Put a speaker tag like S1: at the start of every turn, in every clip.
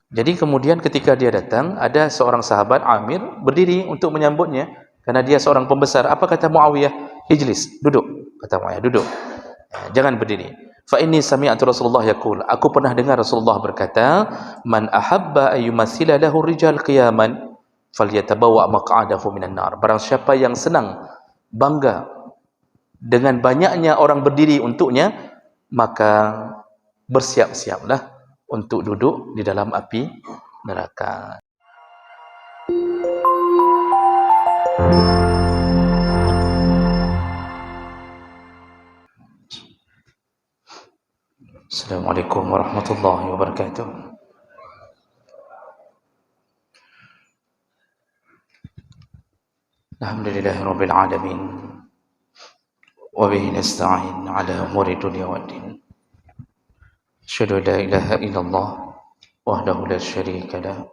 S1: Jadi kemudian ketika dia datang, ada seorang sahabat Amir berdiri untuk menyambutnya karena dia seorang pembesar. Apa kata Muawiyah? Ijlis, duduk. Kata Muawiyah, duduk. Jangan berdiri. Fa inni sami'tu Rasulullah yaqul. Aku pernah dengar Rasulullah berkata, "Man ahabba ayyumathila lahu rijal qiyaman falyatabawa maq'adahu minan nar." Barang siapa yang senang, bangga dengan banyaknya orang berdiri untuknya, maka bersiap-siaplah untuk duduk di dalam api neraka. Assalamualaikum warahmatullahi wabarakatuh. Alhamdulillahirabbil alamin. Wa bihi nasta'in 'ala umuri dunya waddin. Asyhadu an la ilaha illallah wahdahu la syarika lah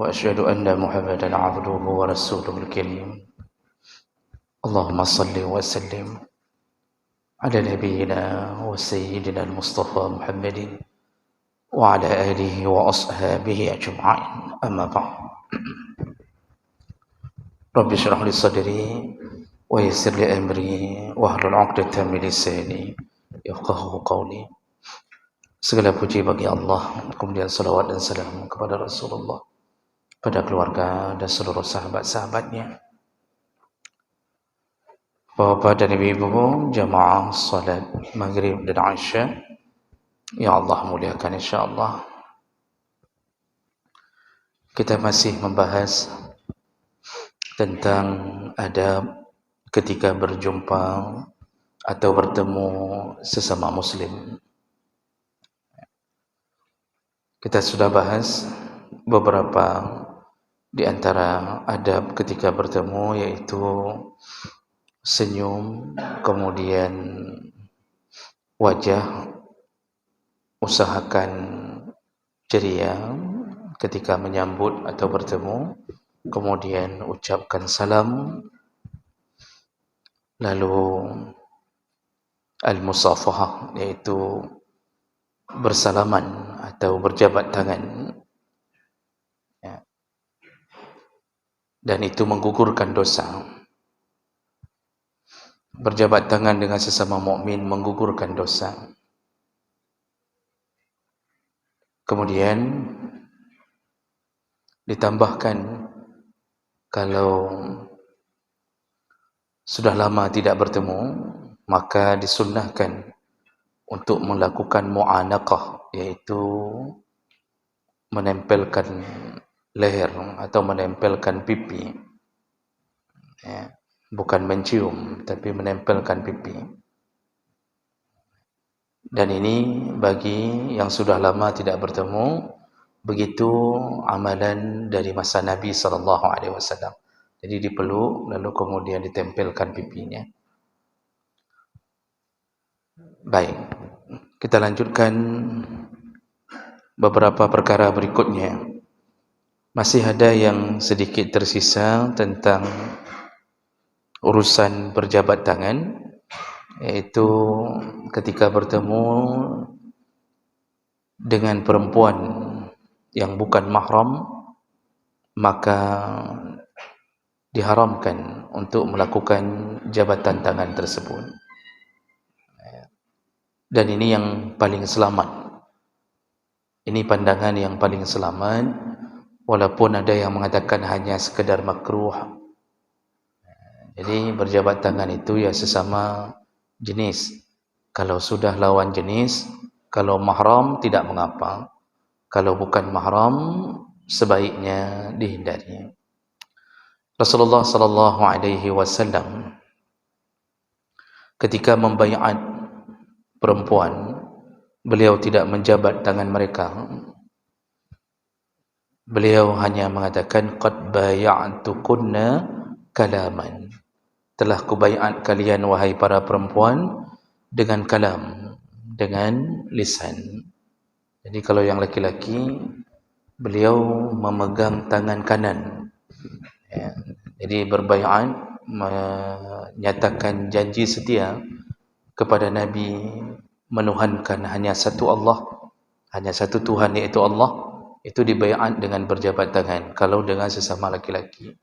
S1: wa asyhadu anna Muhammadan 'abduhu wa rasuluhul karim. Allahumma shalli wa sallim ala nabiyyina wa sayyidina al-Mustafa Muhammadin wa ala alihi wa ashabihi ajma'in. Amma ba'd. Rabbi shrah li sadri wa yassir li amri wahlul 'uqdatam min lisani yafqahu qawli. Segala puji bagi Allah, kemudian salawat dan salam kepada Rasulullah, pada keluarga dan seluruh sahabat-sahabatnya. Bapak dan ibu-ibu, jamaah salat maghrib dan isya, ya Allah muliakan insyaAllah. Kita masih membahas tentang adab ketika berjumpa atau bertemu sesama muslim. Kita sudah bahas beberapa di antara adab ketika bertemu, yaitu senyum, kemudian wajah, usahakan ceria ketika menyambut atau bertemu, kemudian ucapkan salam, lalu al-musafahah, yaitu bersalaman atau berjabat tangan, ya. Dan itu menggugurkan dosa. Berjabat tangan dengan sesama mukmin menggugurkan dosa. Kemudian ditambahkan, kalau sudah lama tidak bertemu, maka disunnahkan untuk melakukan mu'anaqah, yaitu menempelkan leher atau menempelkan pipi, ya. Bukan mencium, tapi menempelkan pipi. Dan ini bagi yang sudah lama tidak bertemu, begitu amalan dari masa Nabi SAW. Jadi dipeluk, lalu kemudian ditempelkan pipinya. Baik, kita lanjutkan beberapa perkara berikutnya. Masih ada yang sedikit tersisa tentang urusan berjabat tangan, yaitu ketika bertemu dengan perempuan yang bukan mahram, maka diharamkan untuk melakukan jabatan tangan tersebut. Dan ini yang paling selamat. Ini pandangan yang paling selamat, walaupun ada yang mengatakan hanya sekedar makruh. Jadi berjabat tangan itu ya sesama jenis. Kalau sudah lawan jenis, kalau mahram tidak mengapa. Kalau bukan mahram, sebaiknya dihindari. Rasulullah sallallahu alaihi wasallam ketika membaiat perempuan, beliau tidak menjabat tangan mereka. Beliau hanya mengatakan qad bay'atukunna kalaman. Telah kubaiat kalian wahai para perempuan dengan kalam, dengan lisan. Jadi kalau yang laki-laki, beliau memegang tangan kanan, ya. Jadi berbaiat, menyatakan janji setia kepada Nabi, menuhankan hanya satu Allah, hanya satu Tuhan, yaitu Allah, itu dibaiat dengan berjabat tangan kalau dengan sesama laki-laki.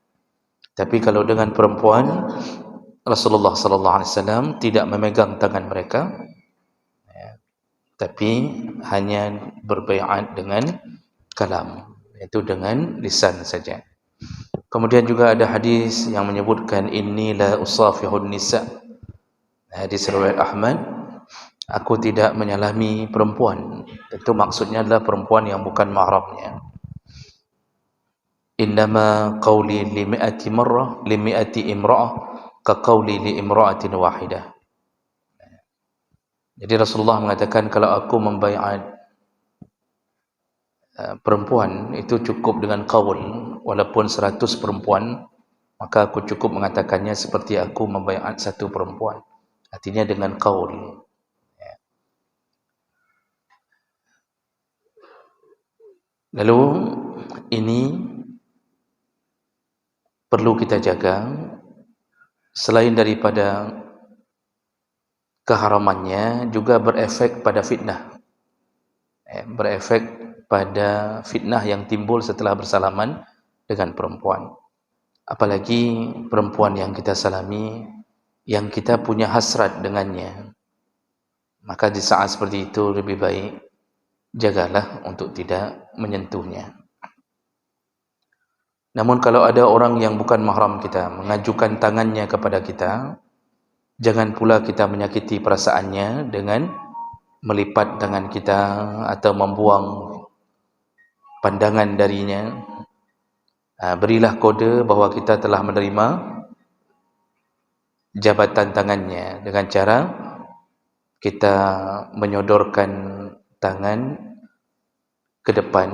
S1: Tapi kalau dengan perempuan, Rasulullah sallallahu alaihi wasallam tidak memegang tangan mereka, tapi hanya berbaiat dengan kalam, iaitu dengan lisan saja. Kemudian juga ada hadis yang menyebutkan inni la usafihun nisa. Hadis riwayat Ahmad, aku tidak menyalami perempuan. Itu maksudnya adalah perempuan yang bukan mahramnya. Innama qawli li mi'ati marrah li mi'ati imra'ah ka qawli li imra'atin wahidah. Jadi Rasulullah mengatakan kalau aku membaiat perempuan itu cukup dengan qaul, walaupun 100 perempuan, maka aku cukup mengatakannya seperti aku membaiat satu perempuan. Artinya dengan qaul. Lalu ini perlu kita jaga, selain daripada keharamannya juga berefek pada fitnah, berefek pada fitnah yang timbul setelah bersalaman dengan perempuan. Apalagi perempuan yang kita salami, yang kita punya hasrat dengannya, maka di saat seperti itu lebih baik jagalah untuk tidak menyentuhnya. Namun kalau ada orang yang bukan mahram kita mengajukan tangannya kepada kita, jangan pula kita menyakiti perasaannya dengan melipat tangan kita atau membuang pandangan darinya. Berilah kode bahawa kita telah menerima jabatan tangannya dengan cara kita menyodorkan tangan ke depan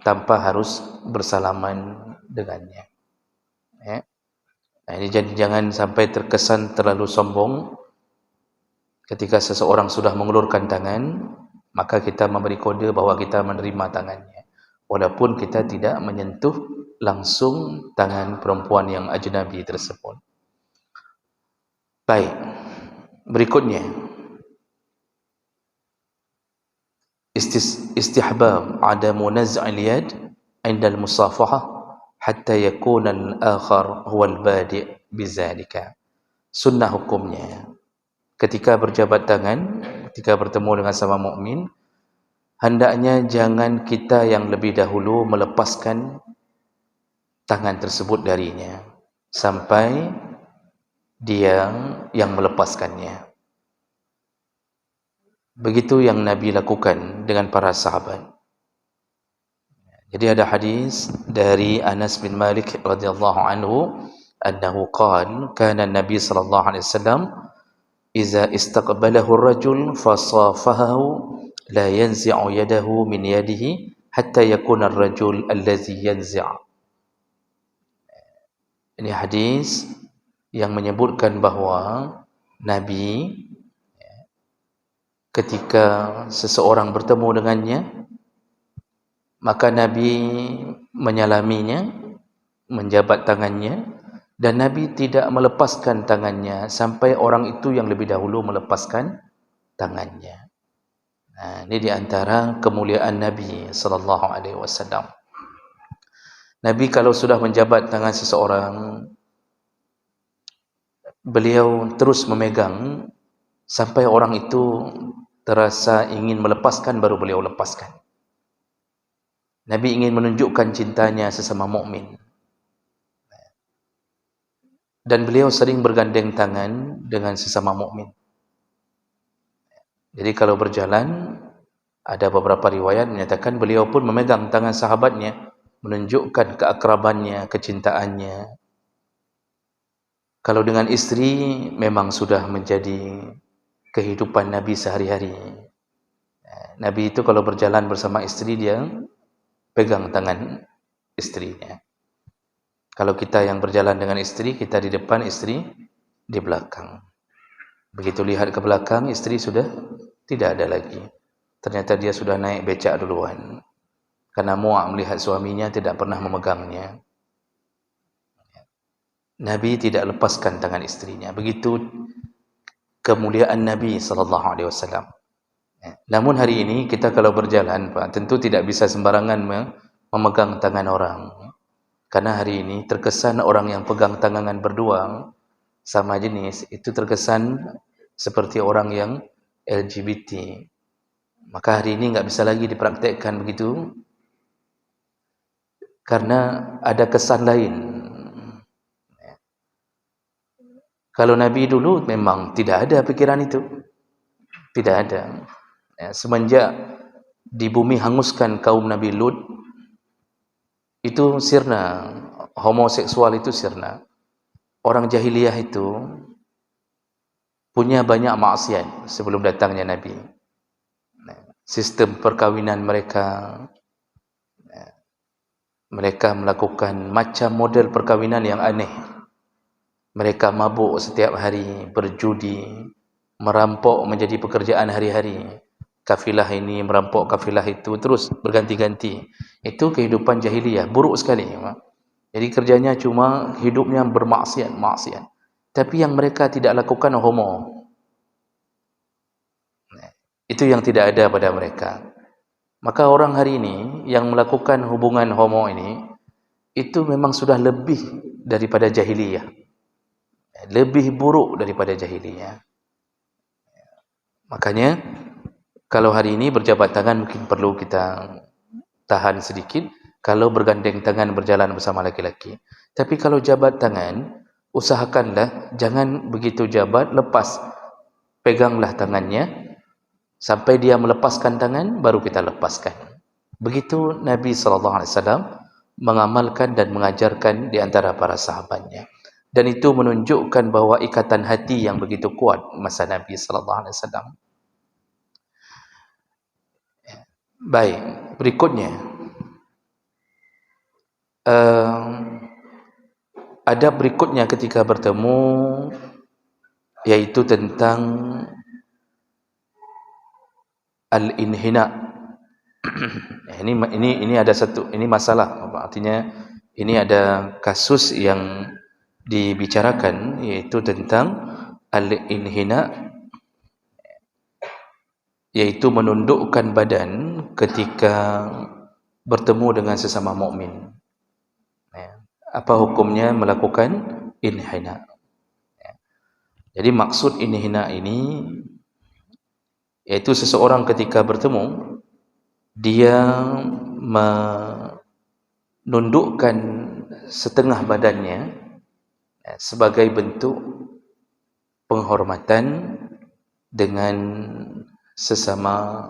S1: tanpa harus bersalaman dengannya. Ini jangan sampai terkesan terlalu sombong ketika seseorang sudah mengulurkan tangan, maka kita memberi kode bahawa kita menerima tangannya, walaupun kita tidak menyentuh langsung tangan perempuan yang ajnabi tersebut. Baik, berikutnya istihbab adamu naz'il yad 'inda al-musafahah hatta yakuna al-akhar huwa al-badi' bizalika. Sunnah hukumnya, ketika berjabat tangan, ketika bertemu dengan sama mukmin, hendaknya jangan kita yang lebih dahulu melepaskan tangan tersebut darinya sampai dia yang melepaskannya. Begitu yang Nabi lakukan dengan para sahabat. Jadi ada hadis dari Anas bin Malik radhiyallahu anhu annahu qala kana an-nabi sallallahu alaihi wasallam idza istaqbalahu ar-rajul fasafahahu la yanzi'u yadahu min yadihi hatta yakuna ar-rajul allazi yanzi'. Ini hadis yang menyebutkan bahawa Nabi ketika seseorang bertemu dengannya, maka Nabi menyalaminya, menjabat tangannya, dan Nabi tidak melepaskan tangannya sampai orang itu yang lebih dahulu melepaskan tangannya. Ini di antara kemuliaan Nabi sallallahu alaihi wasallam. Nabi kalau sudah menjabat tangan seseorang, beliau terus memegang sampai orang itu terasa ingin melepaskan, baru beliau lepaskan. Nabi ingin menunjukkan cintanya sesama mukmin. Dan beliau sering bergandeng tangan dengan sesama mukmin. Jadi kalau berjalan, ada beberapa riwayat menyatakan beliau pun memegang tangan sahabatnya, menunjukkan keakrabannya, kecintaannya. Kalau dengan istri, memang sudah menjadi kehidupan Nabi sehari-hari. Nabi itu kalau berjalan bersama istri, dia pegang tangan istrinya. Kalau kita yang berjalan dengan istri, kita di depan, istri di belakang. Begitu lihat ke belakang, istri sudah tidak ada lagi. Ternyata dia sudah naik becak duluan. Karena muak melihat suaminya tidak pernah memegangnya. Nabi tidak lepaskan tangan istrinya. Begitu kemuliaan Nabi sallallahu alaihi wasallam. Namun hari ini kita kalau berjalan, Pak, tentu tidak bisa sembarangan memegang tangan orang. Karena hari ini terkesan orang yang pegang tangan berdua sama jenis itu terkesan seperti orang yang LGBT. Maka hari ini nggak bisa lagi dipraktekkan begitu karena ada kesan lain. Kalau Nabi dulu memang tidak ada pikiran itu, tidak ada. Semenjak di bumi hanguskan kaum Nabi Lut, itu sirna, homoseksual itu sirna. Orang jahiliyah itu punya banyak maksiat sebelum datangnya Nabi. Sistem perkawinan mereka, mereka melakukan macam model perkawinan yang aneh. Mereka mabuk setiap hari, berjudi, merampok menjadi pekerjaan hari-hari. Kafilah ini merampok kafilah itu, terus berganti-ganti. Itu kehidupan jahiliyah, buruk sekali. Jadi kerjanya cuma hidupnya bermaksiat, maksiat. Tapi yang mereka tidak lakukan homo. Itu yang tidak ada pada mereka. Maka orang hari ini yang melakukan hubungan homo ini, itu memang sudah lebih daripada jahiliyah. Lebih buruk daripada jahiliyah. Makanya, kalau hari ini berjabat tangan mungkin perlu kita tahan sedikit. Kalau bergandeng tangan berjalan bersama laki-laki. Tapi kalau jabat tangan, usahakanlah jangan begitu jabat, lepas. Peganglah tangannya, sampai dia melepaskan tangan, baru kita lepaskan. Begitu Nabi SAW mengamalkan dan mengajarkan di antara para sahabatnya. Dan itu menunjukkan bahawa ikatan hati yang begitu kuat masa Nabi SAW. Baik, berikutnya. Ada berikutnya ketika bertemu, yaitu tentang al-inhina. Ini ada satu, ini masalah, artinya ini ada kasus yang dibicarakan, yaitu tentang al-inhina, yaitu menundukkan badan ketika bertemu dengan sesama mukmin. Apa hukumnya melakukan inhina? Jadi maksud inhina ini yaitu seseorang ketika bertemu, dia menundukkan setengah badannya sebagai bentuk penghormatan dengan sesama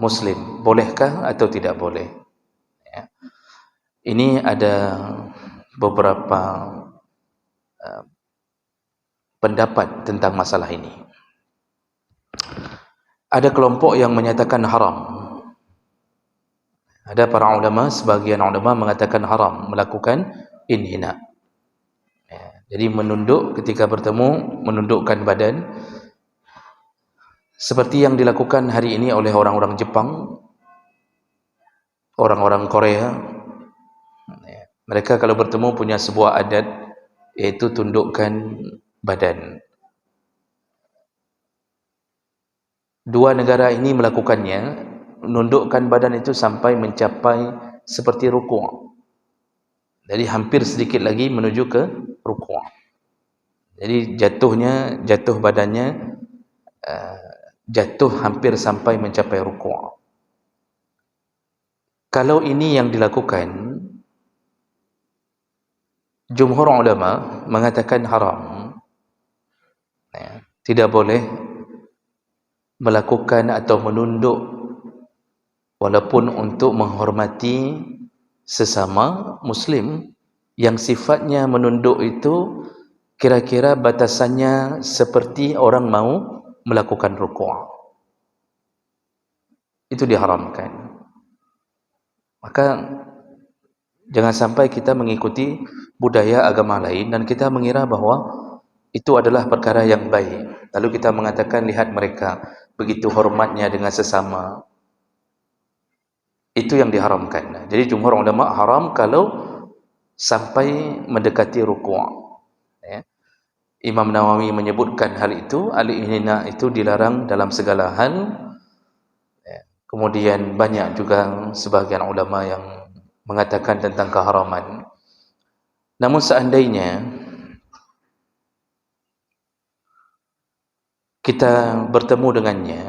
S1: Muslim. Bolehkah atau tidak boleh? Ini ada beberapa pendapat tentang masalah ini. Ada kelompok yang menyatakan haram. Ada para ulama, sebagian ulama mengatakan haram melakukan inhina. Jadi menunduk ketika bertemu, menundukkan badan seperti yang dilakukan hari ini oleh orang-orang Jepang, orang-orang Korea. Mereka kalau bertemu punya sebuah adat, yaitu tundukkan badan. Dua negara ini melakukannya, menundukkan badan itu sampai mencapai seperti rukuk. Jadi hampir sedikit lagi menuju ke rukuk. Jadi jatuh badannya jatuh hampir sampai mencapai rukuk. Kalau ini yang dilakukan, jumhur ulama mengatakan haram. Tidak boleh melakukan atau menunduk walaupun untuk menghormati sesama Muslim, yang sifatnya menunduk itu kira-kira batasannya seperti orang mau melakukan rukuk. Itu diharamkan. Maka jangan sampai kita mengikuti budaya agama lain dan kita mengira bahawa itu adalah perkara yang baik. Lalu kita mengatakan, lihat mereka begitu hormatnya dengan sesama. Itu yang diharamkan. Jadi jumhur ulama haram kalau sampai mendekati rukuk. Imam Nawawi menyebutkan hal itu, al-inhina itu dilarang dalam segala hal. Kemudian banyak juga sebahagian ulama yang mengatakan tentang keharaman. Namun seandainya kita bertemu dengannya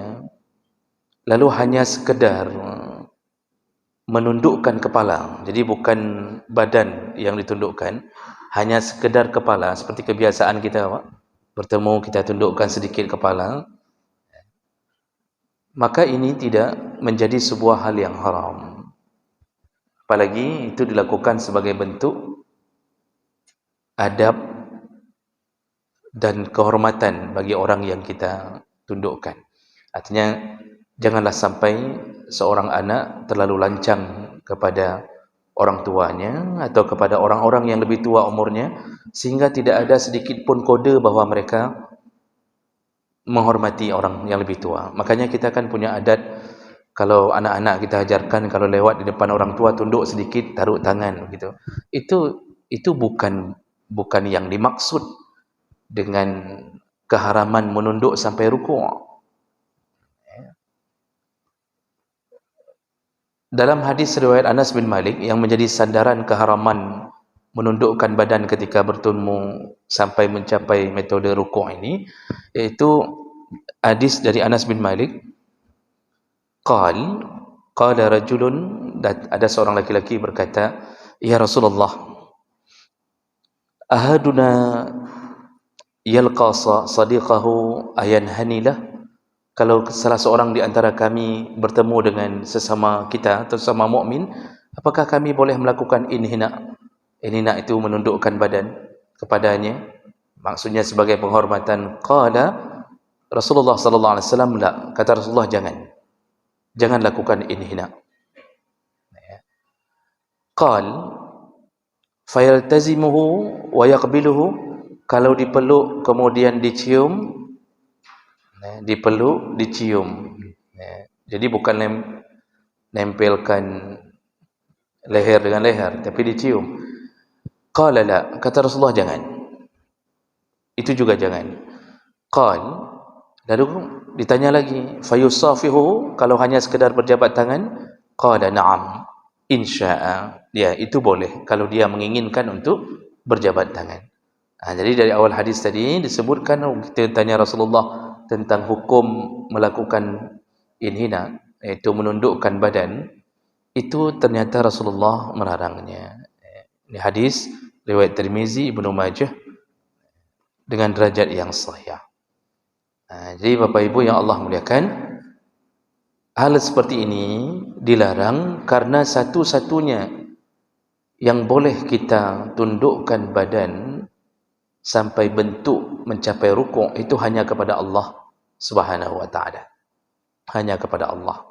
S1: lalu hanya sekedar menundukkan kepala, jadi bukan badan yang ditundukkan, hanya sekedar kepala, seperti kebiasaan kita bertemu kita tundukkan sedikit kepala, maka ini tidak menjadi sebuah hal yang haram. Apalagi itu dilakukan sebagai bentuk adab dan kehormatan bagi orang yang kita tundukkan. Artinya janganlah sampai seorang anak terlalu lancang kepada orang tuanya atau kepada orang-orang yang lebih tua umurnya sehingga tidak ada sedikit pun kode bahawa mereka menghormati orang yang lebih tua. Makanya kita kan punya adat, kalau anak-anak kita ajarkan kalau lewat di depan orang tua tunduk sedikit, taruh tangan gitu. Itu bukan yang dimaksud dengan keharaman menunduk sampai rukuk. Dalam hadis riwayat Anas bin Malik yang menjadi sandaran keharaman menundukkan badan ketika bertemu sampai mencapai metode rukuk ini, iaitu hadis dari Anas bin Malik, qala rajulun, ada seorang laki-laki berkata, ya Rasulullah, ahaduna yalqa sadiqahu ayanhanilah, kalau salah seorang di antara kami bertemu dengan sesama kita atau sesama mukmin, apakah kami boleh melakukan inhina? Inhina itu menundukkan badan kepadanya, maksudnya sebagai penghormatan. Qala Rasulullah sallallahu alaihi wasallam, la, kata Rasulullah, jangan lakukan inhina. Qal fayaltazimuhu wa yaqbiluhu, kalau dipeluk kemudian dicium, dipeluk, dicium. Jadi bukan nempelkan leher dengan leher, tapi dicium. Qala la, kata Rasulullah, jangan. Itu juga jangan. Qal, lalu ditanya lagi, fayusafihu, kalau hanya sekedar berjabat tangan? Qala na'am insya'a, ya itu boleh kalau dia menginginkan untuk berjabat tangan. Jadi dari awal hadis tadi disebutkan, kita tanya Rasulullah tentang hukum melakukan inhina, iaitu menundukkan badan, itu ternyata Rasulullah melarangnya. Ini hadis riwayat Tirmizi, Ibnu Majah dengan derajat yang sahih. Jadi Bapak Ibu yang Allah muliakan, hal seperti ini dilarang karena satu-satunya yang boleh kita tundukkan badan sampai bentuk mencapai rukuk itu hanya kepada Allah Subhanahu wa taala. Hanya kepada Allah.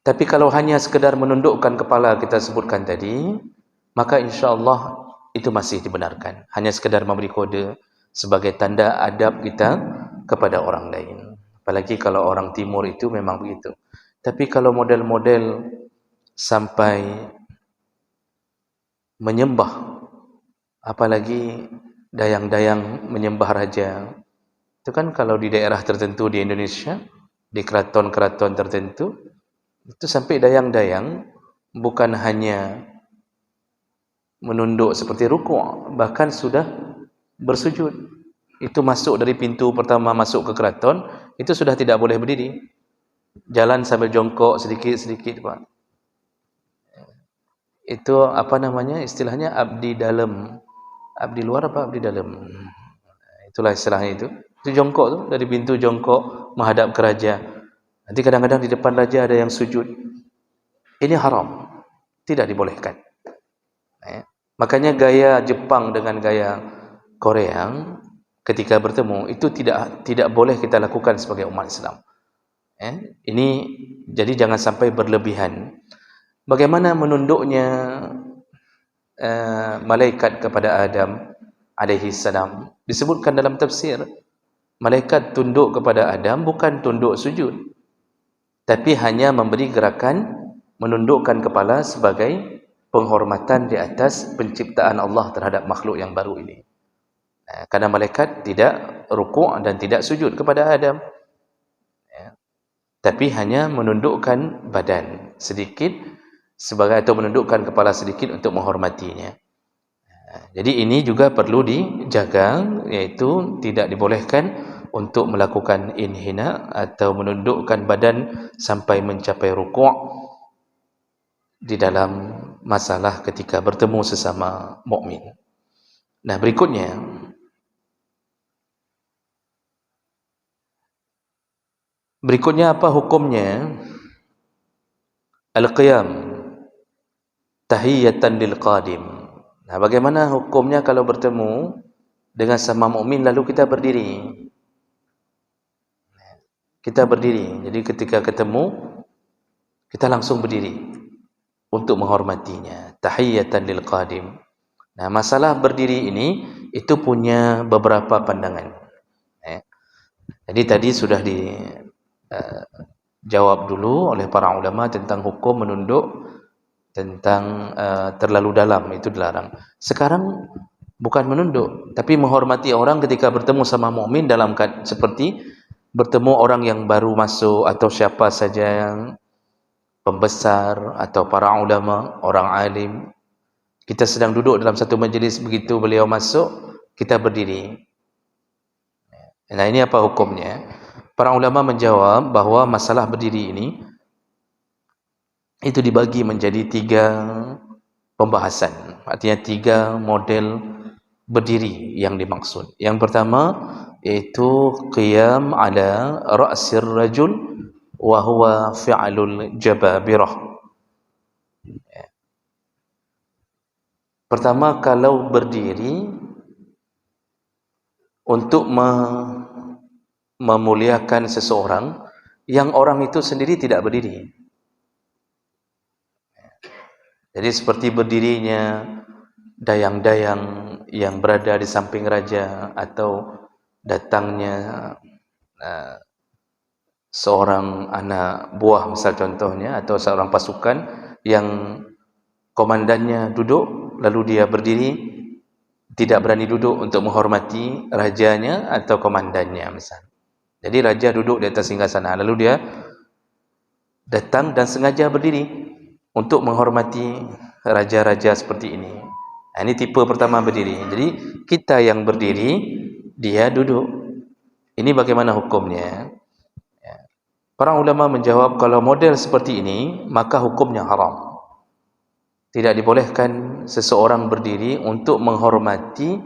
S1: Tapi kalau hanya sekedar menundukkan kepala kita sebutkan tadi, maka insya-Allah itu masih dibenarkan. Hanya sekedar memberi kode sebagai tanda adab kita kepada orang lain. Apalagi kalau orang timur itu memang begitu. Tapi kalau model-model sampai menyembah, apalagi dayang-dayang menyembah raja, itu kan kalau di daerah tertentu di Indonesia, di keraton-keraton tertentu, itu sampai dayang-dayang bukan hanya menunduk seperti rukuk, bahkan sudah bersujud. Itu masuk dari pintu pertama masuk ke keraton, itu sudah tidak boleh berdiri. Jalan sambil jongkok sedikit-sedikit, Pak. Itu apa namanya? Istilahnya abdi dalam. Abdi luar apa abdi dalam? Itulah istilahnya itu. Itu jongkok tu, dari pintu jongkok menghadap ke raja. Nanti kadang-kadang di depan raja ada yang sujud. Ini haram. Tidak dibolehkan. Makanya gaya Jepang dengan gaya Korea ketika bertemu itu tidak boleh kita lakukan sebagai umat Islam. Ini jadi jangan sampai berlebihan. Bagaimana menunduknya malaikat kepada Adam alaihi salam? Disebutkan dalam tafsir, malaikat tunduk kepada Adam bukan tunduk sujud, tapi hanya memberi gerakan menundukkan kepala sebagai penghormatan di atas penciptaan Allah terhadap makhluk yang baru ini. Karena malaikat tidak rukuk dan tidak sujud kepada Adam, tapi hanya menundukkan badan sedikit sebagai, atau menundukkan kepala sedikit untuk menghormatinya. Jadi ini juga perlu dijaga, iaitu tidak dibolehkan untuk melakukan inhina atau menundukkan badan sampai mencapai rukuk di dalam masalah ketika bertemu sesama mukmin. Nah, berikutnya apa hukumnya al-qiyam tahiyatan lil qadim. Nah, bagaimana hukumnya kalau bertemu dengan sama mukmin lalu kita berdiri? Kita berdiri. Jadi ketika ketemu kita langsung berdiri untuk menghormatinya. Tahiyatan lil qadim. Nah, masalah berdiri ini itu punya beberapa pandangan. Jadi tadi sudah dijawab dulu oleh para ulama tentang hukum menunduk, tentang terlalu dalam itu dilarang. Sekarang bukan menunduk, tapi menghormati orang ketika bertemu sama mukmin dalam seperti bertemu orang yang baru masuk atau siapa saja yang pembesar atau para ulama, orang alim. Kita sedang duduk dalam satu majlis, begitu beliau masuk, kita berdiri. Nah, ini apa hukumnya? Para ulama menjawab bahwa masalah berdiri ini itu dibagi menjadi 3 pembahasan. Artinya 3 model berdiri yang dimaksud. Yang pertama yaitu qiyam ala ra'sir rajul wa huwa fi'lul jababirah. Pertama, kalau berdiri untuk memuliakan seseorang yang orang itu sendiri tidak berdiri. Jadi seperti berdirinya dayang-dayang yang berada di samping raja, atau datangnya seorang anak buah misal contohnya, atau seorang pasukan yang komandannya duduk lalu dia berdiri, tidak berani duduk untuk menghormati rajanya atau komandannya misal. Jadi raja duduk di atas singgasana, lalu dia datang dan sengaja berdiri untuk menghormati raja-raja seperti ini. Nah, ini tipe pertama berdiri. Jadi kita yang berdiri, dia duduk. Ini bagaimana hukumnya? Para ulama menjawab, kalau model seperti ini, maka hukumnya haram. Tidak dibolehkan seseorang berdiri untuk menghormati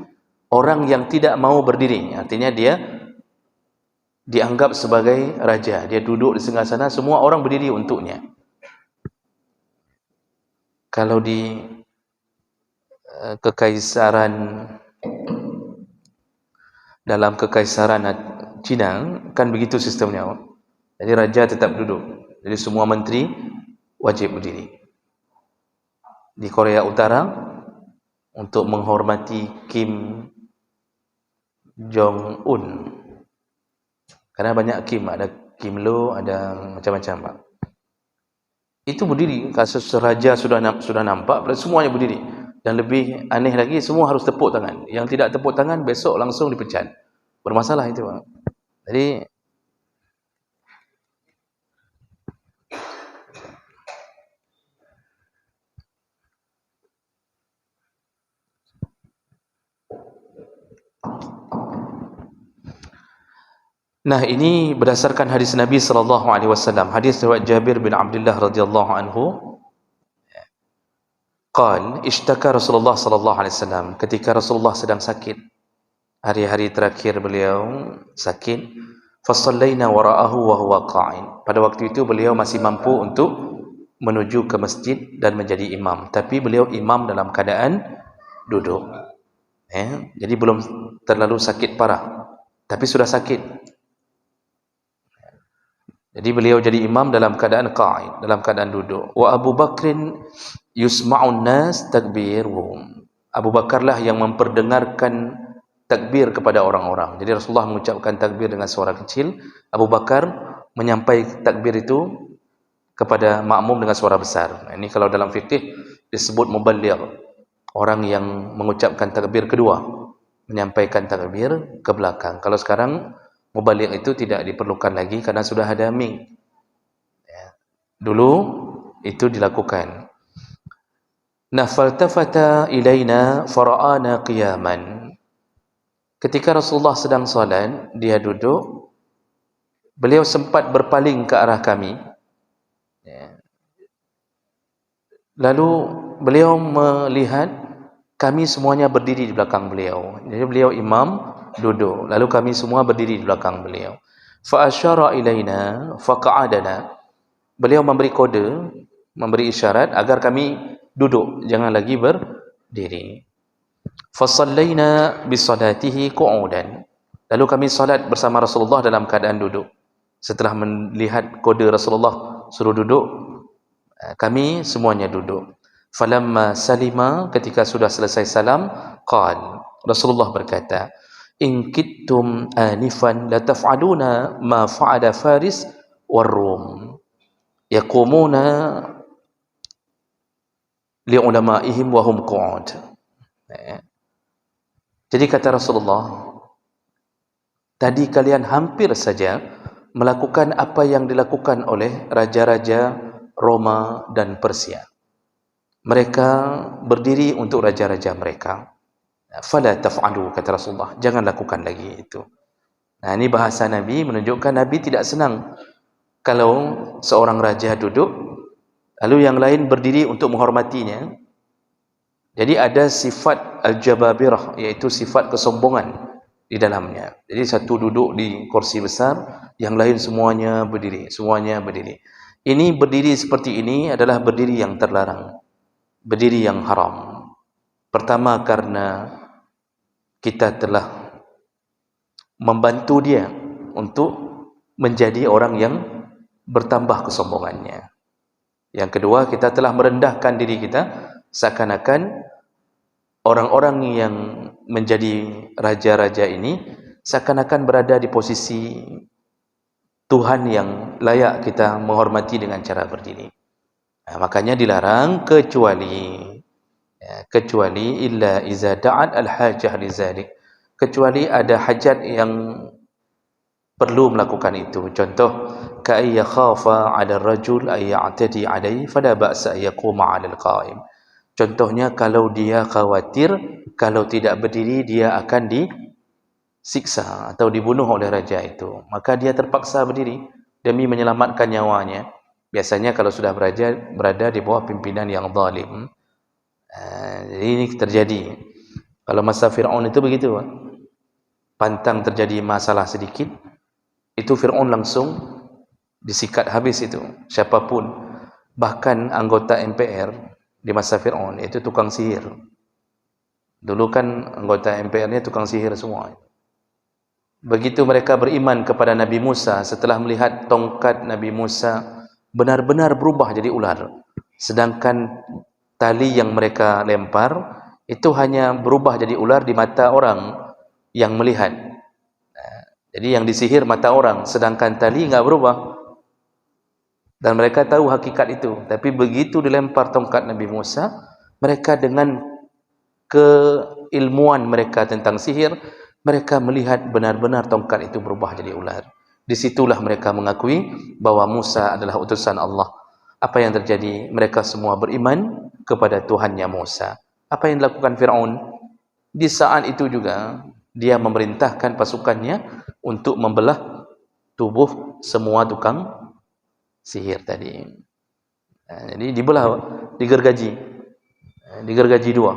S1: orang yang tidak mau berdiri. Artinya dia dianggap sebagai raja. Dia duduk di singgasana, semua orang berdiri untuknya. Kalau di kekaisaran, dalam kekaisaran Cina kan begitu sistemnya. Jadi raja tetap duduk. Jadi semua menteri wajib berdiri. Di Korea Utara, untuk menghormati Kim Jong Un, karena banyak Kim, ada Kim Lo, ada macam-macam, Pak. Itu berdiri. Kasus raja sudah nampak, semuanya berdiri. Dan lebih aneh lagi, semua harus tepuk tangan. Yang tidak tepuk tangan besok langsung dipecat. Bermasalah itu, Pak. Jadi nah, ini berdasarkan hadis Nabi sallallahu alaihi wasallam. Hadis riwayat Jabir bin Abdullah radhiyallahu anhu. Qal ishtaka Rasulullah sallallahu alaihi wasallam, ketika Rasulullah sedang sakit. Hari-hari terakhir beliau sakit. Fasallaina wara'ahu wa huwa qa'id. Pada waktu itu beliau masih mampu untuk menuju ke masjid dan menjadi imam, tapi beliau imam dalam keadaan duduk. Jadi belum terlalu sakit parah, tapi sudah sakit. Jadi beliau jadi imam dalam keadaan qa'id, dalam keadaan duduk. Wa Abu Bakrin yusma'un nas takbirhum. Abu Bakarlah yang memperdengarkan takbir kepada orang-orang. Jadi Rasulullah mengucapkan takbir dengan suara kecil, Abu Bakar menyampaikan takbir itu kepada makmum dengan suara besar. Ini kalau dalam fikih disebut muballigh, orang yang mengucapkan takbir kedua, menyampaikan takbir ke belakang. Kalau sekarang muballigh itu tidak diperlukan lagi karena sudah ada mik. Dulu itu dilakukan. Nah, faltafata ilaina fara'ana qiyaman. Ketika Rasulullah sedang solat, dia duduk, beliau sempat berpaling ke arah kami. Lalu beliau melihat kami semuanya berdiri di belakang beliau. Jadi beliau imam duduk, lalu kami semua berdiri di belakang beliau. Fa asyara ilaina faqa'adana. Beliau memberi kode, memberi isyarat agar kami duduk, jangan lagi berdiri. Fa sallaina bi salatihi qu'udan. Lalu kami salat bersama Rasulullah dalam keadaan duduk. Setelah melihat kode Rasulullah suruh duduk, kami semuanya duduk. Falamma salima, ketika sudah selesai salam, qal, Rasulullah berkata, in kittum anifan la taf'aluna ma fa'ala Faris war Rum, yaqumuna li ulama'ihim wa hum qu'ud. Jadi kata Rasulullah, tadi kalian hampir saja melakukan apa yang dilakukan oleh raja-raja Roma dan Persia. Mereka berdiri untuk raja-raja mereka. Fala taf'alu, kata Rasulullah, jangan lakukan lagi itu. Nah, ini bahasa Nabi menunjukkan Nabi tidak senang kalau seorang raja duduk lalu yang lain berdiri untuk menghormatinya. Jadi ada sifat al-jababirah, yaitu sifat kesombongan di dalamnya. Jadi satu duduk di kursi besar, yang lain semuanya berdiri, semuanya berdiri. Ini berdiri seperti ini adalah berdiri yang terlarang, berdiri yang haram. Pertama, karena kita telah membantu dia untuk menjadi orang yang bertambah kesombongannya. Yang kedua, kita telah merendahkan diri kita seakan-akan orang-orang yang menjadi raja-raja ini seakan-akan berada di posisi Tuhan yang layak kita menghormati dengan cara berdiri. Makanya dilarang kecuali illa iza da'at al-hajah li zalik, kecuali ada hajat yang perlu melakukan itu. Contoh, ka ay yakhafa 'ala ar-rajul ay ya'tadi 'alayhi fala ba'sa ay yaquma 'ala al-qa'im. Contohnya, kalau dia khawatir kalau tidak berdiri dia akan disiksa atau dibunuh oleh raja itu, maka dia terpaksa berdiri demi menyelamatkan nyawanya. Biasanya kalau sudah berada di bawah pimpinan yang zalim. Jadi ini terjadi. Kalau masa Fir'aun itu begitu, pantang terjadi masalah sedikit, itu Fir'aun langsung disikat habis itu, siapapun. Bahkan anggota MPR di masa Fir'aun itu tukang sihir. Dulu kan anggota MPR-nya tukang sihir semua. Begitu mereka beriman kepada Nabi Musa, setelah melihat tongkat Nabi Musa benar-benar berubah jadi ular, sedangkan tali yang mereka lempar itu hanya berubah jadi ular di mata orang yang melihat. Jadi yang disihir mata orang, sedangkan tali enggak berubah. Dan mereka tahu hakikat itu. Tapi begitu dilempar tongkat Nabi Musa, mereka dengan keilmuan mereka tentang sihir, mereka melihat benar-benar tongkat itu berubah jadi ular. Disitulah mereka mengakui bahwa Musa adalah utusan Allah. Apa yang terjadi? Mereka semua beriman kepada Tuhannya Musa. Apa yang dilakukan Fir'aun? Di saat itu juga dia memerintahkan pasukannya untuk membelah tubuh semua tukang sihir tadi. Jadi dibelah, digergaji dua.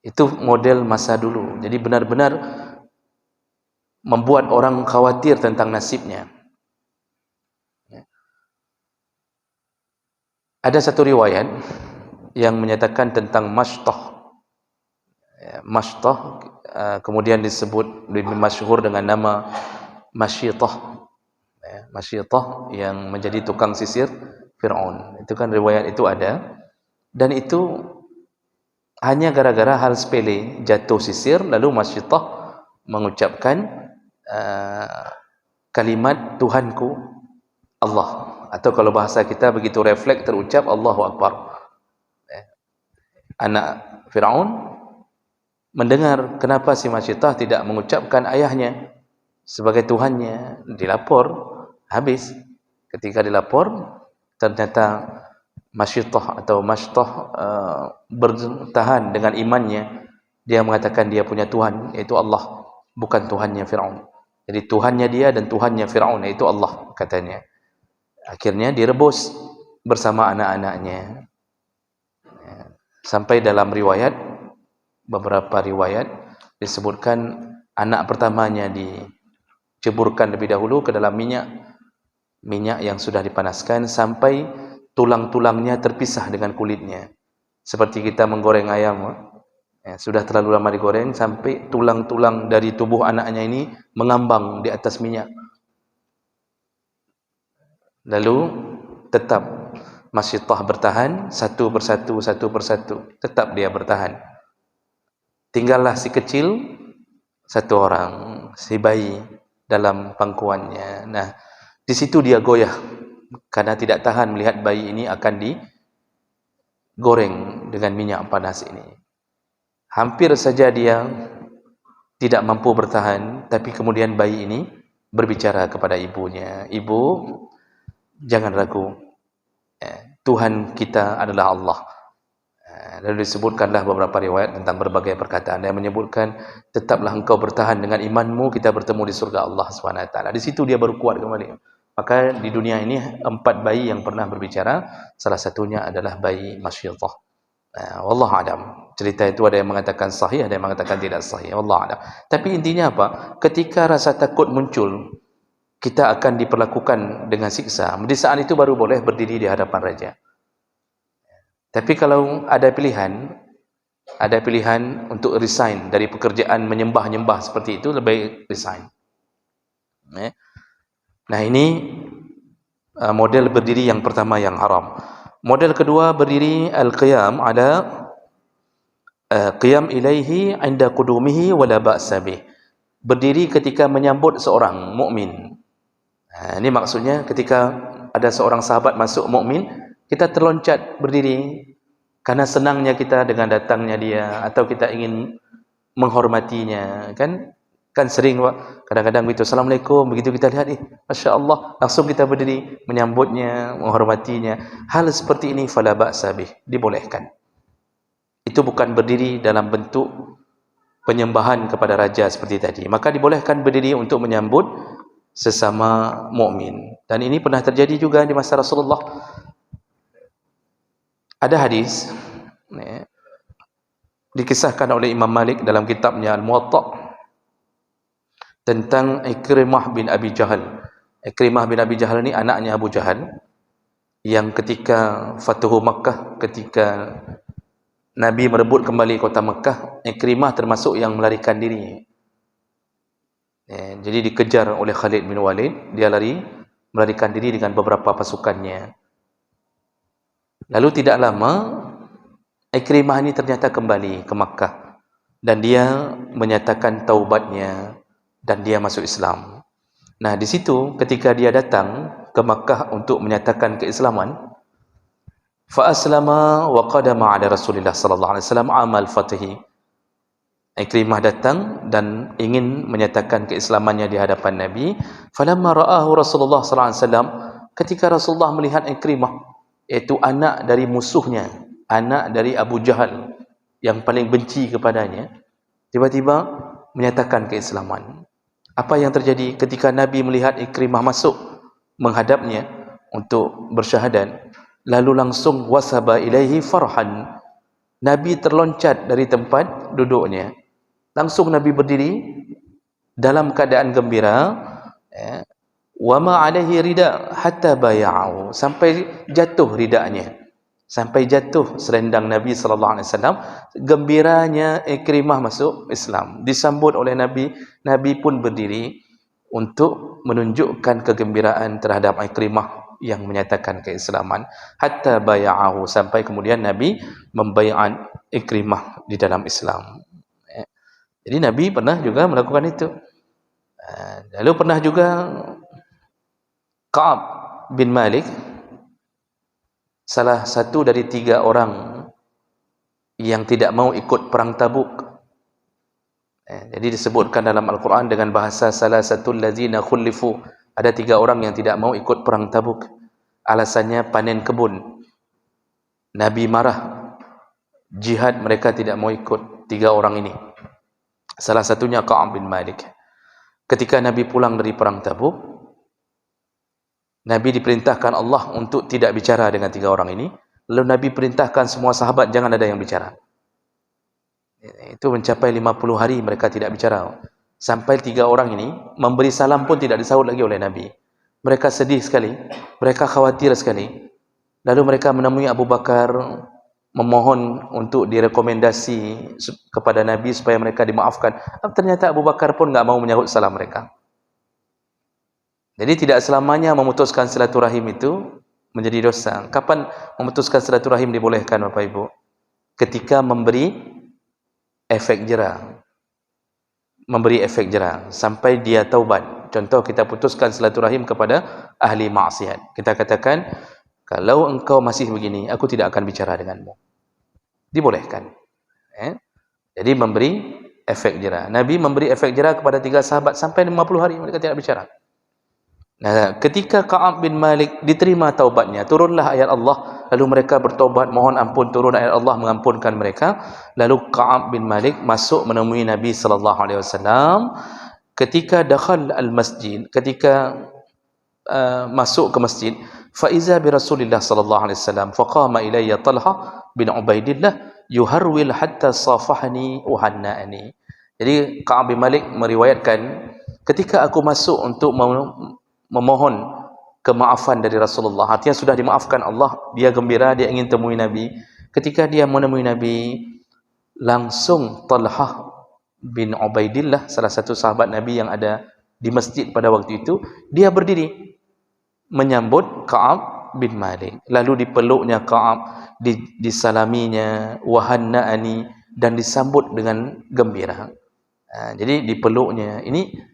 S1: Itu model masa dulu. Jadi benar-benar membuat orang khawatir tentang nasibnya. Ada satu riwayat yang menyatakan tentang Mashtah. Mashtah kemudian disebut, lebih masyhur dengan nama Masyitah. Masyitah yang menjadi tukang sisir Fir'aun. Itu kan riwayat itu ada. Dan itu hanya gara-gara hal sepele, jatuh sisir, lalu Masyitah mengucapkan kalimat Tuhanku Allah, atau kalau bahasa kita begitu refleks terucap Allahu Akbar. anak Firaun mendengar kenapa si Masyittah tidak mengucapkan ayahnya sebagai Tuhannya, dilapor, habis. Ketika dilapor, ternyata Masyittah atau Masyittah bertahan dengan imannya. Dia mengatakan dia punya Tuhan, yaitu Allah, bukan Tuhannya Firaun. Jadi Tuhannya dia dan Tuhannya Firaun, yaitu Allah, katanya. Akhirnya direbus bersama anak-anaknya. Sampai dalam riwayat, beberapa riwayat disebutkan anak pertamanya diceburkan lebih dahulu ke dalam minyak yang sudah dipanaskan sampai tulang-tulangnya terpisah dengan kulitnya. Seperti kita menggoreng ayam, sudah terlalu lama digoreng sampai tulang-tulang dari tubuh anaknya ini mengambang di atas minyak. Lalu tetap Masyittah bertahan satu persatu, tetap dia bertahan. Tinggallah si kecil satu orang, si bayi dalam pangkuannya. Nah, di situ dia goyah karena tidak tahan melihat bayi ini akan digoreng dengan minyak panas ini. Hampir saja dia tidak mampu bertahan, tapi kemudian bayi ini berbicara kepada ibunya, "Ibu, jangan ragu, Tuhan kita adalah Allah." Lalu disebutkanlah beberapa riwayat tentang berbagai perkataan yang menyebutkan, tetaplah engkau bertahan dengan imanmu, kita bertemu di surga Allah SWT. Di situ dia baru kuat kembali. Maka di dunia ini 4 bayi yang pernah berbicara, salah satunya adalah bayi Masyittah. Wallahu a'lam. Cerita itu ada yang mengatakan sahih, ada yang mengatakan tidak sahih. Wallahu a'lam. Tapi intinya apa? Ketika rasa takut muncul, kita akan diperlakukan dengan siksa. Di saat itu baru boleh berdiri di hadapan raja. Tapi kalau ada pilihan untuk resign dari pekerjaan menyembah-nyembah seperti itu, lebih resign. Nah, ini model berdiri yang pertama yang haram. Model kedua, berdiri al-qiyam ada qiyam ilaihi 'inda qudumihi wala ba'sa bih. Berdiri ketika menyambut seorang mukmin. Ini maksudnya ketika ada seorang sahabat masuk mukmin, kita terloncat berdiri karena senangnya kita dengan datangnya dia, atau kita ingin menghormatinya, kan sering kadang-kadang begitu, Assalamualaikum, begitu kita lihat, Masya Allah, langsung kita berdiri menyambutnya, menghormatinya. Hal seperti ini fala ba'sa bih, dibolehkan. Itu bukan berdiri dalam bentuk penyembahan kepada raja seperti tadi. Maka dibolehkan berdiri untuk menyambut sesama mukmin. Dan ini pernah terjadi juga di masa Rasulullah. Ada hadis dikisahkan oleh Imam Malik dalam kitabnya Al-Muwatta tentang Ikrimah bin Abi Jahal. Ikrimah bin Abi Jahal ini anaknya Abu Jahal, yang ketika Fatuhu Makkah, ketika Nabi merebut kembali kota Makkah, Ikrimah termasuk yang melarikan diri. Jadi dikejar oleh Khalid bin Walid, dia melarikan diri dengan beberapa pasukannya. Lalu tidak lama Ikrimah ini ternyata kembali ke Makkah dan dia menyatakan taubatnya dan dia masuk Islam. Nah, di situ ketika dia datang ke Makkah untuk menyatakan keislaman, fa aslama wa qadama ala Rasulillah sallallahu alaihi wasallam amal fathi. Ikrimah datang dan ingin menyatakan keislamannya di hadapan Nabi. Falamma ra'ahu Rasulullah sallallahu alaihi wasallam, ketika Rasulullah melihat Ikrimah, yaitu anak dari musuhnya, anak dari Abu Jahal yang paling benci kepadanya, tiba-tiba menyatakan keislaman. Apa yang terjadi ketika Nabi melihat Ikrimah masuk menghadapnya untuk bersyahadat, lalu langsung wasaba ilaihi farhan. Nabi terloncat dari tempat duduknya, langsung Nabi berdiri dalam keadaan gembira, wa ma alaihi rida hatta bay'ahu, sampai jatuh ridanya, sampai jatuh selendang Nabi sallallahu alaihi wasallam. Gembiranya Ikrimah masuk Islam, disambut oleh Nabi. Nabi pun berdiri untuk menunjukkan kegembiraan terhadap Ikrimah yang menyatakan keislaman. Hatta bay'ahu, sampai kemudian Nabi membaiat Ikrimah di dalam Islam. Jadi Nabi pernah juga melakukan itu. Lalu pernah juga Ka'ab bin Malik, salah satu dari 3 orang yang tidak mau ikut perang Tabuk. Jadi disebutkan dalam Al-Quran dengan bahasa salasatul ladzina khulifu, ada 3 orang yang tidak mau ikut perang Tabuk. Alasannya panen kebun. Nabi marah, jihad mereka tidak mau ikut. 3 orang ini. Salah satunya Ka'ab bin Malik. Ketika Nabi pulang dari perang Tabuk, Nabi diperintahkan Allah untuk tidak bicara dengan 3 orang ini. Lalu Nabi perintahkan semua sahabat jangan ada yang bicara. Itu mencapai 50 hari mereka tidak bicara. Sampai 3 orang ini memberi salam pun tidak disahut lagi oleh Nabi. Mereka sedih sekali, mereka khawatir sekali. Lalu mereka menemui Abu Bakar, memohon untuk direkomendasi kepada Nabi supaya mereka dimaafkan. Ternyata Abu Bakar pun enggak mau menyahut salam mereka. Jadi tidak selamanya memutuskan silaturahim itu menjadi dosa. Kapan memutuskan silaturahim dibolehkan Bapak Ibu? Ketika memberi efek jera, memberi efek jera sampai dia taubat. Contoh, kita putuskan silaturahim kepada ahli maksiat. Kita katakan, kalau engkau masih begini, aku tidak akan bicara denganmu. Dibolehkan. Jadi memberi efek jera. Nabi memberi efek jera kepada 3 sahabat sampai 50 hari mereka tidak bicara. Nah, ketika Ka'ab bin Malik diterima taubatnya, turunlah ayat Allah, lalu mereka bertaubat, mohon ampun, turun ayat Allah mengampunkan mereka. Lalu Ka'ab bin Malik masuk menemui Nabi sallallahu alaihi wasallam. Ketika dakhal al-masjid, ketika masuk ke masjid, fa iza bi Rasulillah sallallahu alaihi wasallam, faqama ilayya Talha bin Ubaidillah yuharwil hatta safahani wa hanna'ani. Jadi Ka'ab bin Malik meriwayatkan, ketika aku masuk untuk memohon kemaafan dari Rasulullah, artinya sudah dimaafkan Allah, dia gembira, dia ingin temui Nabi. Ketika dia menemui Nabi, langsung Talhah bin Ubaidillah, salah satu sahabat Nabi yang ada di masjid pada waktu itu, dia berdiri menyambut Ka'ab bin Malik. Lalu dipeluknya Ka'ab, disalaminya, wahanna'ani, dan disambut dengan gembira. Jadi dipeluknya. Ini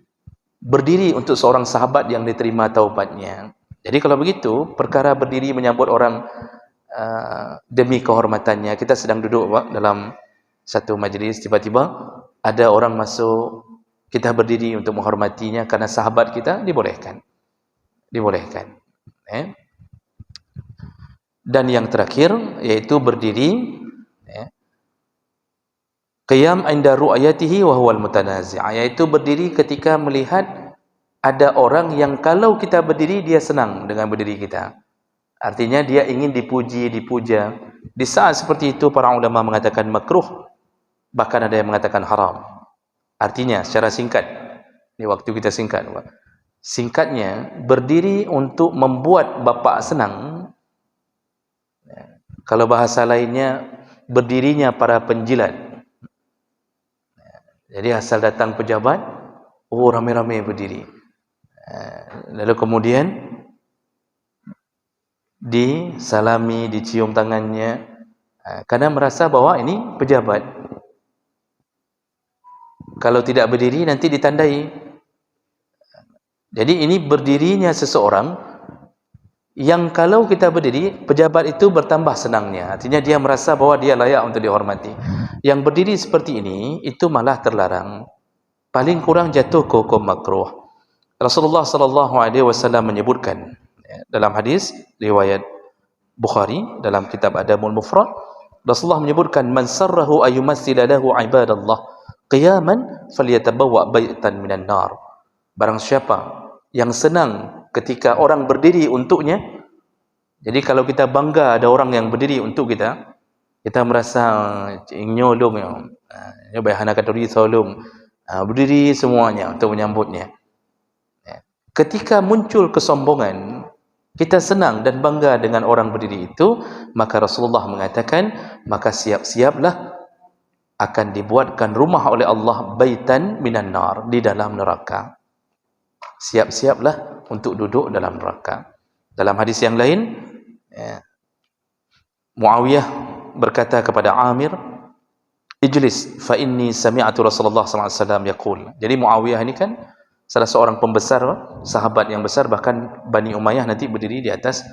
S1: berdiri untuk seorang sahabat yang diterima taubatnya. Jadi kalau begitu, perkara berdiri menyambut orang demi kehormatannya. Kita sedang duduk dalam satu majlis, tiba-tiba ada orang masuk, kita berdiri untuk menghormatinya karena sahabat kita, dibolehkan. Dibolehkan. Dan yang terakhir yaitu berdiri qiyam inda ru'ayatihi wa huwal mutanazi', yaitu berdiri ketika melihat ada orang yang kalau kita berdiri dia senang dengan berdiri kita. Artinya dia ingin dipuji, dipuja. Di saat seperti itu para ulama mengatakan makruh, bahkan ada yang mengatakan haram. Artinya secara singkat, ini waktu kita singkat. Singkatnya, berdiri untuk membuat bapak senang. Kalau bahasa lainnya, berdirinya para penjilat. Jadi asal datang pejabat, ramai-ramai berdiri. Lalu kemudian disalami, dicium tangannya, karena merasa bahwa ini pejabat. Kalau tidak berdiri nanti ditandai. Jadi ini berdirinya seseorang yang kalau kita berdiri, pejabat itu bertambah senangnya. Artinya dia merasa bahwa dia layak untuk dihormati. Yang berdiri seperti ini, itu malah terlarang. Paling kurang jatuh ke hukum makruh. Rasulullah sallallahu alaihi wasallam menyebutkan dalam hadis riwayat Bukhari dalam kitab Adabul Mufrad, Rasulullah menyebutkan, man sarrahu ayumassila lahu ibadallah qiyaman falyatabawwa baitan minan nar. Barang siapa yang senang ketika orang berdiri untuknya. Jadi kalau kita bangga ada orang yang berdiri untuk kita, kita merasa nyolong, bayahana katuri solong, berdiri semuanya untuk menyambutnya. Ketika muncul kesombongan, kita senang dan bangga dengan orang berdiri itu, maka Rasulullah mengatakan, maka siap-siaplah akan dibuatkan rumah oleh Allah baitan minan nar, di dalam neraka. Siap-siaplah untuk duduk dalam neraka. Dalam hadis yang lain, Muawiyah berkata kepada Amir, ijlis fa inni sami'atu Rasulullah sallallahu alaihi wasallam yaqul. Jadi Muawiyah ini kan salah seorang pembesar, sahabat yang besar, bahkan Bani Umayyah nanti berdiri di atas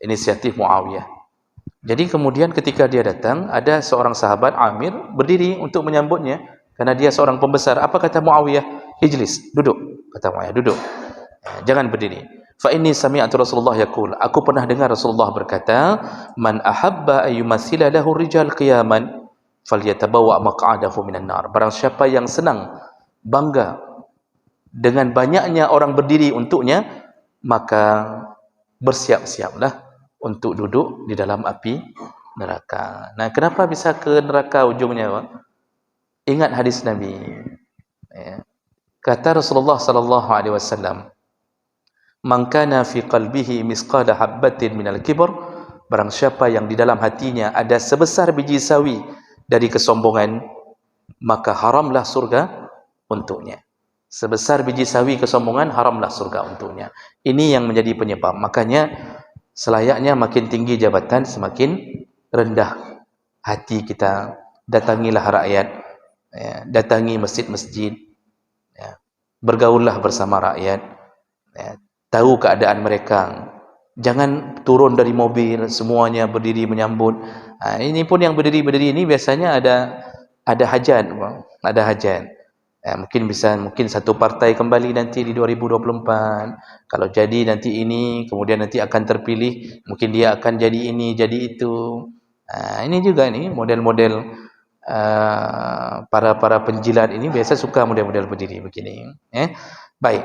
S1: inisiatif Muawiyah. Jadi kemudian ketika dia datang, ada seorang sahabat Amir berdiri untuk menyambutnya karena dia seorang pembesar. Apa kata Muawiyah? Ijlis, duduk. Kata Muawiyah, duduk. Jangan berdiri. Fa inni sami'tu Rasulullah yaqul. Aku pernah dengar Rasulullah berkata, "Man ahabba ayyumathila lahu rijal qiyaman falyatabawa maq'adahu minan nar." Barang siapa yang senang, bangga dengan banyaknya orang berdiri untuknya, maka bersiap-siaplah untuk duduk di dalam api neraka. Nah, kenapa bisa ke neraka ujungnya, Pak? Ingat hadis Nabi. Ya. Kata Rasulullah sallallahu alaihi wasallam, "Man kana fi qalbihi misqala habbatin minal kibr," barang siapa yang di dalam hatinya ada sebesar biji sawi dari kesombongan, maka haramlah surga untuknya. Sebesar biji sawi kesombongan, haramlah surga untuknya. Ini yang menjadi penyebab. Makanya selayaknya makin tinggi jabatan, semakin rendah hati kita. Datangilah rakyat, ya, datangi masjid-masjid, ya, bergaullah bersama rakyat, ya, tahu keadaan mereka. Jangan turun dari mobil semuanya berdiri menyambut. Ini pun yang berdiri-berdiri ini biasanya ada hajat, ada hajat. Mungkin satu partai kembali nanti di 2024. Kalau jadi nanti ini, kemudian nanti akan terpilih, mungkin dia akan jadi ini, jadi itu. Ini juga nih model-model para penjilat ini biasa suka model-model berdiri begini. Baik.